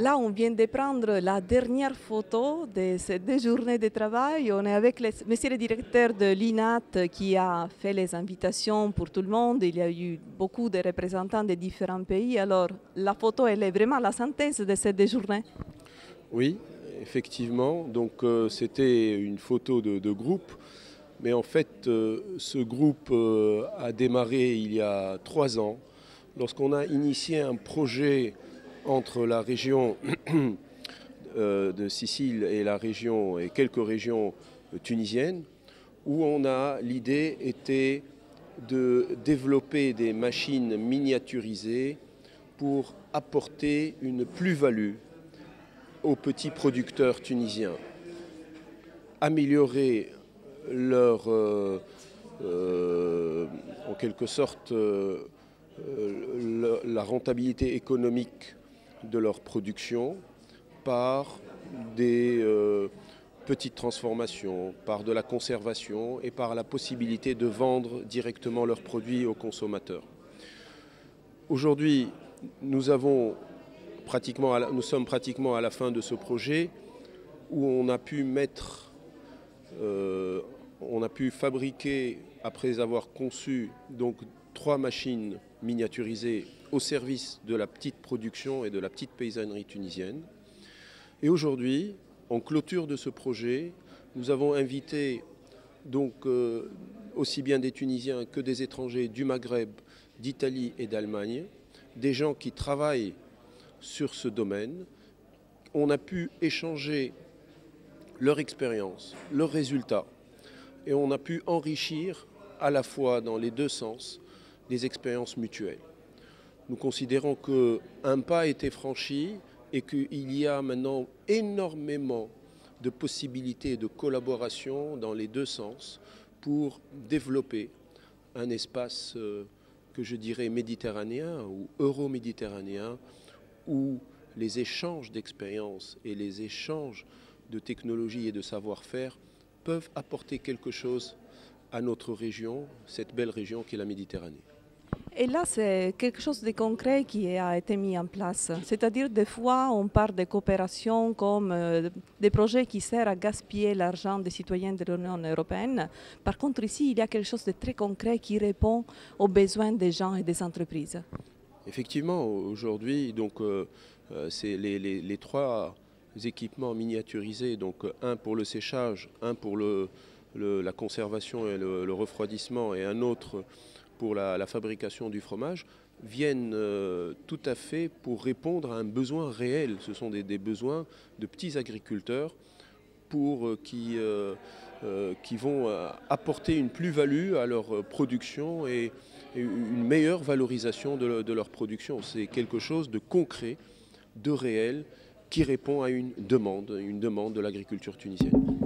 Là, on vient de prendre la dernière photo de ces 2 journées de travail. On est avec monsieur le directeur de l'INAT qui a fait les invitations pour tout le monde. Il y a eu beaucoup de représentants de différents pays. Alors, la photo, elle est vraiment la synthèse de ces 2 journées. Oui, effectivement. Donc c'était une photo de groupe. Mais en fait, ce groupe a démarré il y a 3 ans, lorsqu'on a initié un projet entre la région de Sicile et la région et quelques régions tunisiennes, où l'idée était de développer des machines miniaturisées pour apporter une plus-value aux petits producteurs tunisiens, améliorer leur, en quelque sorte, la rentabilité économique de leur production par des petites transformations, par de la conservation et par la possibilité de vendre directement leurs produits aux consommateurs. Aujourd'hui, nous sommes pratiquement à la fin de ce projet où on a pu fabriquer, après avoir conçu donc 3 machines miniaturisées au service de la petite production et de la petite paysannerie tunisienne. Et aujourd'hui, en clôture de ce projet, nous avons invité donc aussi bien des Tunisiens que des étrangers du Maghreb, d'Italie et d'Allemagne, des gens qui travaillent sur ce domaine. On a pu échanger leur expérience, leurs résultats, et on a pu enrichir à la fois dans les 2 sens des expériences mutuelles. Nous considérons qu'un pas a été franchi et qu'il y a maintenant énormément de possibilités de collaboration dans les 2 sens pour développer un espace que je dirais méditerranéen ou euro-méditerranéen, où les échanges d'expériences et les échanges de technologies et de savoir-faire peuvent apporter quelque chose à notre région, cette belle région qu'est la Méditerranée. Et là, c'est quelque chose de concret qui a été mis en place. C'est-à-dire, des fois, on parle de coopération comme des projets qui servent à gaspiller l'argent des citoyens de l'Union européenne. Par contre, ici, il y a quelque chose de très concret qui répond aux besoins des gens et des entreprises. Effectivement, aujourd'hui, donc, c'est les 3 équipements miniaturisés, donc un pour le séchage, un pour la conservation et le refroidissement et un autre pour la fabrication du fromage, viennent tout à fait pour répondre à un besoin réel. Ce sont des besoins de petits agriculteurs qui vont apporter une plus-value à leur production et une meilleure valorisation de leur production. C'est quelque chose de concret, de réel, qui répond à une demande de l'agriculture tunisienne.